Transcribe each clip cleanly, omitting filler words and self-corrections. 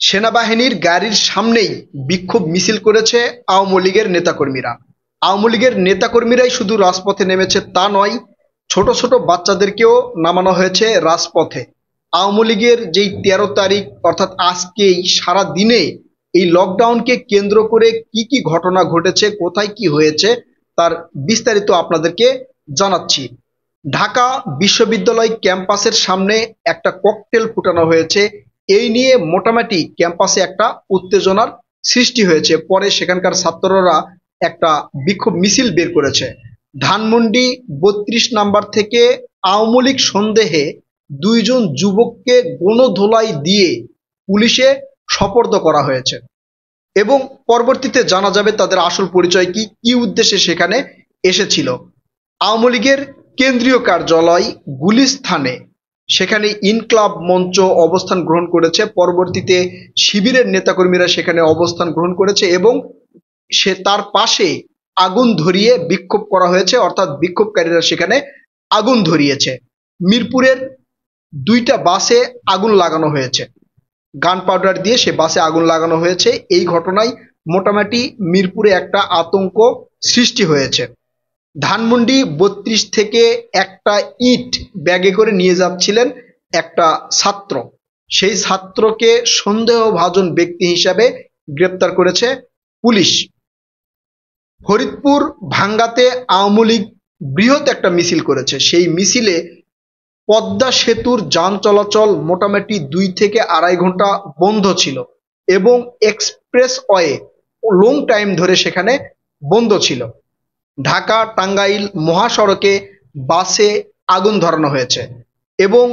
সেনাবাহিনীর গাড়ির সামনেই বিক্ষোভ মিছিল করেছে আওয়ামী লীগের নেতাকর্মীরা। আওয়ামী লীগের নেতাকর্মীরাই শুধু রাজপথে নেমেছে তা নয়, ছোট ছোট বাচ্চাদেরকেও নামানো হয়েছে রাজপথে। আওয়ামী লীগের যেই 13 তারিখ অর্থাৎ আজকেই সারা দিনে এই লকডাউনকে কেন্দ্র করে কি কি ঘটনা ঘটেছে, কোথায় কি হয়েছে তার বিস্তারিত আপনাদেরকে জানাচ্ছি। ঢাকা বিশ্ববিদ্যালয় ক্যাম্পাসের সামনে একটা ককটেল ফুটানো হয়েছে। এই নিয়ে মোটামুটি ক্যাম্পাসে একটা উত্তেজনার সৃষ্টি হয়েছে। পরে সেখানকার ছাত্ররা একটা বিক্ষোভ মিছিল বের করেছে। ধানমন্ডি ৩২ নাম্বার থেকে আওয়ামী লীগ সন্দেহে 2 জন যুবককে গণধোলাই দিয়ে পুলিশে সোপর্দ করা হয়েছে এবং পরবর্তীতে জানা যাবে তাদের আসল পরিচয় কি, কি উদ্দেশ্যে সেখানে এসেছিল। আওয়ামী লীগের কেন্দ্রীয় কার্যালয় গুলিস্তানে সেখানে ইনকলাব মঞ্চ অবস্থান গ্রহণ করেছে। পরবর্তীতে শিবিরের নেতাকর্মীরা সেখানে অবস্থান গ্রহণ করেছে এবং তার পাশে আগুন ধরিয়ে বিক্ষোভ করা হয়েছে, অর্থাৎ বিক্ষোভকারীরা সেখানে আগুন ধরিয়েছে। মিরপুরের 2টা বাসে আগুন লাগানো হয়েছে, গান পাউডার দিয়ে সে বাসে আগুন লাগানো হয়েছে। এই ঘটনায় মোটামুটি মিরপুরে একটা আতঙ্ক সৃষ্টি হয়েছে। ধানমন্ডি 32 থেকে একটা ইট ব্যাগে করে নিয়ে যাচ্ছিলেন একটা ছাত্র। সেই ছাত্রকে সন্দেহভাজন ব্যক্তি হিসাবে গ্রেপ্তার করেছে পুলিশ। ফরিদপুর ভাঙ্গাতে আওয়ামী লীগ বৃহৎ একটা মিছিল করেছে। সেই মিছিলে পদ্মা সেতুর যান চলাচল মোটামুটি 2 থেকে 2.5 ঘন্টা বন্ধ ছিল এবং এক্সপ্রেসওয়ে লং টাইম ধরে সেখানে বন্ধ ছিল। ঢাকা টাঙ্গাইল মহাসড়কে বাসে আগুন ধরানো হয়েছে এবং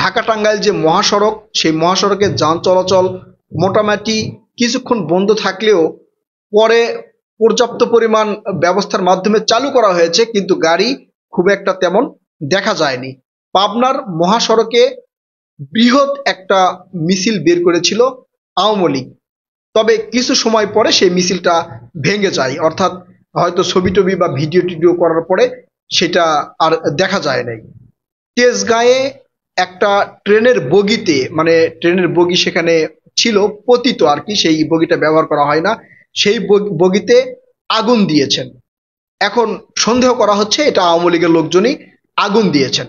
ঢাকা টাঙ্গাইল যে মহাসড়ক, সেই মহাসড়কে যান চলাচল মোটামুটি কিছুক্ষণ বন্ধ থাকলেও পরে পর্যাপ্ত পরিমাণ ব্যবস্থার মাধ্যমে চালু করা হয়েছে, কিন্তু গাড়ি খুব একটা তেমন দেখা যায়নি। পাবনার মহাসড়কে বৃহৎ একটা মিছিল বের করেছিল আওয়ামী লীগ, তবে কিছু সময় পরে সেই মিছিলটা ভেঙে যায়, অর্থাৎ হয়তো ছবি টবি বা ভিডিও টিডিও করার পরে সেটা আর দেখা যায় নাই। তেজগাঁয়ে একটা ট্রেনের বগিতে, মানে ট্রেনের বগি সেখানে ছিল পতিত আর কি, সেই বগিটা ব্যবহার করা হয় না, সেই বগিতে আগুন দিয়েছেন। এখন সন্দেহ করা হচ্ছে এটা আওয়ামী লীগের লোকজনই আগুন দিয়েছেন।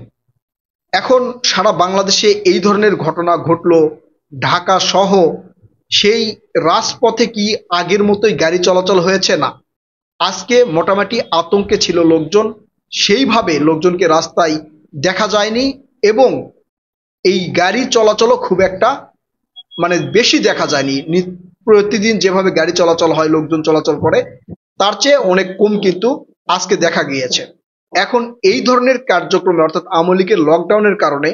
এখন সারা বাংলাদেশে এই ধরনের ঘটনা ঘটলো, ঢাকা সহ সেই রাজপথে কি আগের মতোই গাড়ি চলাচল হয়েছে? না, আজকে মোটামুটি আতঙ্কে ছিল লোকজন, সেইভাবে লোকজনকে রাস্তায় দেখা যায়নি এবং এই গাড়ি চলাচলও খুব একটা মানে বেশি দেখা যায়নি। প্রতিদিন যেভাবে গাড়ি চলাচল হয়, লোকজন চলাচল করে, তার চেয়ে অনেক কম কিন্তু আজকে দেখা গিয়েছে। এখন এই ধরনের কার্যক্রমে অর্থাৎ আওয়ামী লীগের লকডাউনের কারণে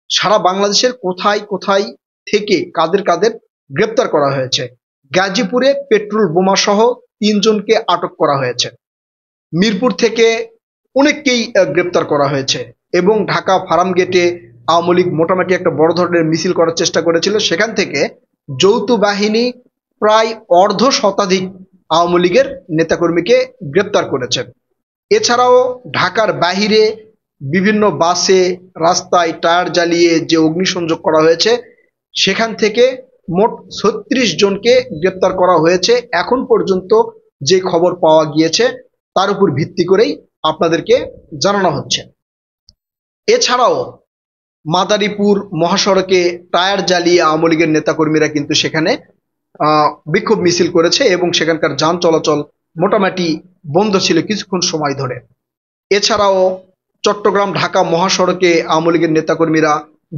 সারা বাংলাদেশের কোথায় কোথায় থেকে কাদের কাদের গ্রেপ্তার করা হয়েছে। গাজীপুরে পেট্রোল বোমা সহ 3 জনকে আটক করা হয়েছে। মিরপুর থেকে অনেককেই গ্রেপ্তার করা হয়েছে এবং ঢাকা ফার্ম গেটে আওয়ামী লীগ মোটামুটি একটা বড় ধরনের মিছিল করার চেষ্টা করেছিল, সেখান থেকে যৌথ বাহিনী প্রায় অর্ধ শতাধিক আওয়ামী লীগের নেতাকর্মীকে গ্রেপ্তার করেছে। এছাড়াও ঢাকার বাহিরে বিভিন্ন বাসে রাস্তায় টায়ার জ্বালিয়ে যে অগ্নিসংযোগ করা হয়েছে, সেখান থেকে মোট 36 জনকে গ্রেপ্তার করা হয়েছে এখন পর্যন্ত। যে খবর পাওয়া গিয়েছে তার উপর ভিত্তি করেই আপনাদেরকে জানানো হচ্ছে। এছাড়াও মাদারীপুর মহাসড়কে টায়ার জ্বালিয়ে আওয়ামী লীগের নেতাকর্মীরা কিন্তু সেখানে বিক্ষোভ মিছিল করেছে এবং সেখানকার যান চলাচল মোটামুটি বন্ধ ছিল কিছুক্ষণ সময় ধরে। এছাড়াও চট্টগ্রাম ঢাকা মহাসড়কে আওয়ামী লীগের নেতাকর্মীরা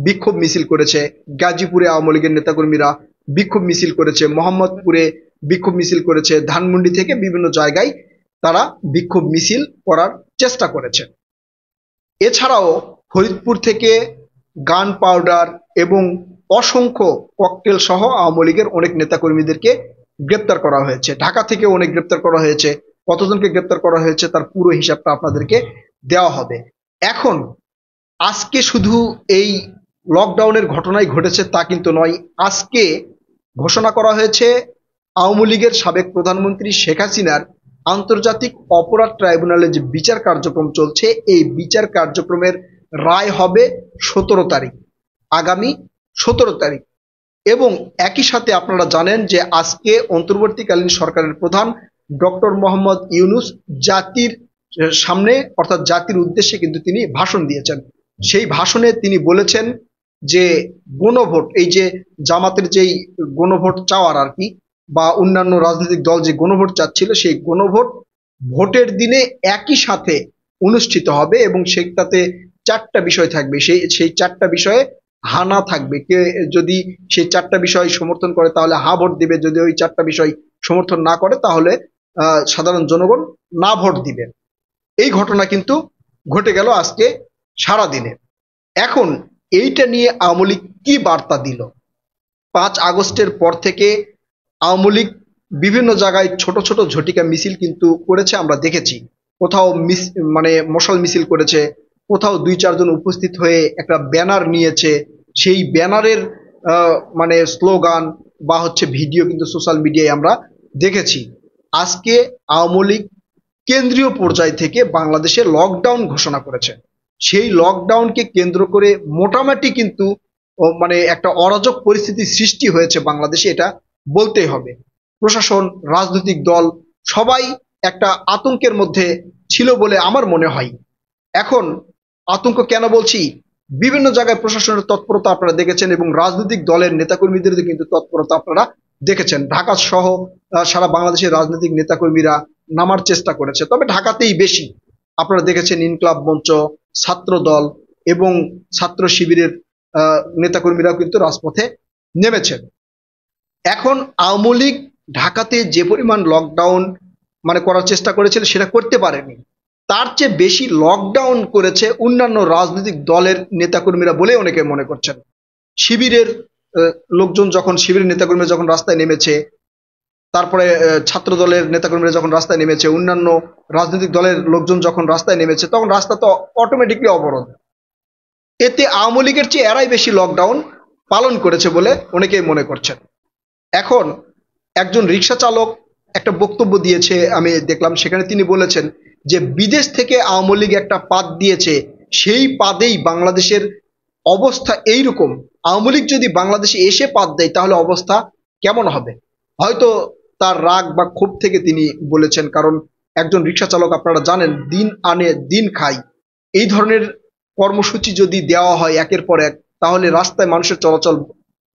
বিক্ষোভ মিছিল করেছে, গাজীপুরে আওয়ামী লীগের নেতাকর্মীরা বিক্ষোভ মিছিল করেছে, মোহাম্মদপুরে বিক্ষোভ মিছিল করেছে, ধানমন্ডি থেকে বিভিন্ন জায়গায় তারা বিক্ষোভ মিছিল করার চেষ্টা করেছে। এছাড়াও ফরিদপুর থেকে গান পাউডার এবং অসংখ্য ককটেল সহ আওয়ামী লীগের অনেক নেতাকর্মীদেরকে গ্রেপ্তার করা হয়েছে। ঢাকা থেকে অনেক গ্রেপ্তার করা হয়েছে। কতজনকে গ্রেপ্তার করা হয়েছে তার পুরো হিসাবটা আপনাদেরকে দেওয়া হবে। এখন আজকে শুধু এই লকডাউনের ঘটনাই ঘটেছে তা কিন্তু নয়, আজকে ঘোষণা করা হয়েছে আওয়ামী লীগের সাবেক প্রধানমন্ত্রী শেখ হাসিনার আন্তর্জাতিক অপরাধ ট্রাইব্যুনালে যে বিচার কার্যক্রম চলছে, এই বিচার কার্যক্রমের রায় হবে 17 তারিখ, আগামী 17 তারিখ। এবং একই সাথে আপনারা জানেন যে আজকে অন্তর্বর্তীকালীন সরকারের প্রধান ডক্টর মোহাম্মদ ইউনূস জাতির সামনে অর্থাৎ জাতির উদ্দেশ্যে কিন্তু তিনি ভাষণ দিয়েছেন। সেই ভাষণে তিনি বলেছেন যে গণভোট, এই যে জামাতের যেই গণভোট চাওয়ার আর কি, বা অন্যান্য রাজনৈতিক দল যে গণভোট চাচ্ছিল, সেই গণভোট ভোটের দিনে একই সাথে অনুষ্ঠিত হবে এবং সেটাতে চারটা বিষয় থাকবে। সেই চারটা বিষয়ে হা না থাকবে। কে যদি সেই চারটা বিষয় সমর্থন করে তাহলে হা ভোট দিবে, যদি ওই চারটা বিষয় সমর্থন না করে তাহলে সাধারণ জনগণ না ভোট দিবে। এই ঘটনা কিন্তু ঘটে গেল আজকে সারাদিনে। এখন এইটা নিয়ে আওয়ামী লীগ কি বার্তা দিল? 5 আগস্টের পর থেকে আওয়ামী লীগ বিভিন্ন জায়গায় ছোট ছোট ঝটিকা মিছিল কিন্তু করেছে, আমরা দেখেছি। কোথাও মানে মশাল মিছিল করেছে, কোথাও 2-4 জন উপস্থিত হয়ে একটা ব্যানার নিয়েছে, সেই ব্যানারের মানে স্লোগান বা ভিডিও কিন্তু সোশ্যাল মিডিয়ায় আমরা দেখেছি। আজকে আওয়ামী লীগ কেন্দ্রীয় পর্যায় থেকে বাংলাদেশে লকডাউন ঘোষণা করেছে। সেই লকডাউনকে কেন্দ্র করে মোটামুটি কিন্তু মানে একটা অরাজক পরিস্থিতি সৃষ্টি হয়েছে বাংলাদেশে, এটা বলতেই হবে। প্রশাসন, রাজনৈতিক দল সবাই একটা আতঙ্কের মধ্যে ছিল বলে আমার মনে হয়। এখন আতঙ্ক কেন বলছি? বিভিন্ন জায়গায় প্রশাসনের তৎপরতা আপনারা দেখেছেন এবং রাজনৈতিক দলের নেতাকর্মীদের কিন্তু তৎপরতা আপনারা দেখেছেন। ঢাকা সহ সারা বাংলাদেশের রাজনৈতিক নেতাকর্মীরা নামার চেষ্টা করেছে, তবে ঢাকাতেই বেশি। আপনারা দেখেছেন ইনকলাব মঞ্চ, ছাত্র দল এবং ছাত্র শিবিরের নেতাকর্মীরাও কিন্তু রাজপথে নেমেছেন। এখন আওয়ামী লীগ ঢাকাতে যে পরিমাণ লকডাউন মানে করার চেষ্টা করেছিল সেটা করতে পারেনি, তার চেয়ে বেশি লকডাউন করেছে অন্যান্য রাজনৈতিক দলের নেতাকর্মীরা বলে অনেকে মনে করছেন। শিবিরের লোকজন যখন, শিবিরের নেতাকর্মীরা যখন রাস্তায় নেমেছে, তারপরে ছাত্র দলের নেতাকর্মীরা যখন রাস্তায় নেমেছে, অন্যান্য রাজনৈতিক দলের লোকজন যখন রাস্তায় নেমেছে, তখন রাস্তা তো অটোমেটিকলি অবরোধ। এতে আওয়ামী লীগের চেয়ে এরাই বেশি লকডাউন পালন করেছে বলে অনেকেই মনে করছেন। এখন একজন রিক্সা চালক একটা বক্তব্য দিয়েছে, আমি দেখলাম, সেখানে তিনি বলেছেন যে বিদেশ থেকে আওয়ামী লীগ একটা পাদ দিয়েছে, সেই পাদেই বাংলাদেশের অবস্থা এইরকম। আওয়ামী লীগ যদি বাংলাদেশে এসে পাদ দেয় তাহলে অবস্থা কেমন হবে? হয়তো তার রাগ বা ক্ষোভ থেকে তিনি বলেছেন, কারণ একজন রিক্সা চালক আপনারা জানেন দিন আনে দিন খায়। এই ধরনের কর্মসূচি যদি দেওয়া হয় একের পর এক, তাহলে রাস্তায় মানুষের চলাচল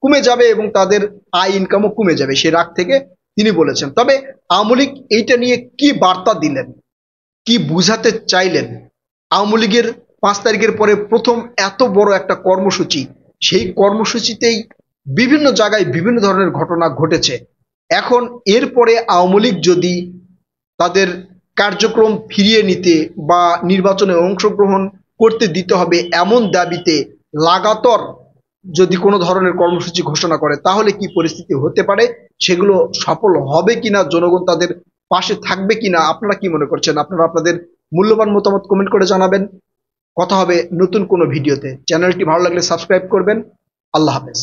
কমে যাবে এবং তাদের আয় ইনকামও কমে যাবে। সেই রাগ থেকে তিনি বলেছেন। তবে আওয়ামী লীগ এইটা নিয়ে কি বার্তা দিলেন, কি বুঝাতে চাইলেন? আওয়ামী লীগের 5 তারিখের পরে প্রথম এত বড় একটা কর্মসূচি, সেই কর্মসূচিতেই বিভিন্ন জায়গায় বিভিন্ন ধরনের ঘটনা ঘটেছে। এখন এরপরে আওয়ামী লীগ যদি তাদের কার্যক্রম ফিরিয়ে নিতে বা নির্বাচনে অংশগ্রহণ করতে দিতে হবে এমন দাবিতে লাগাতার যদি কোনো ধরনের কর্মসূচি ঘোষণা করে, তাহলে কি পরিস্থিতি হতে পারে, সেগুলো সফল হবে কিনা, জনগণ তাদের পাশে থাকবে কিনা, আপনারা কি মনে করছেন? আপনারা আপনাদের মূল্যবান মতামত কমেন্ট করে জানাবেন। কথা হবে নতুন কোনো ভিডিওতে। চ্যানেলটি ভালো লাগলে সাবস্ক্রাইব করবেন। আল্লাহ হাফেজ।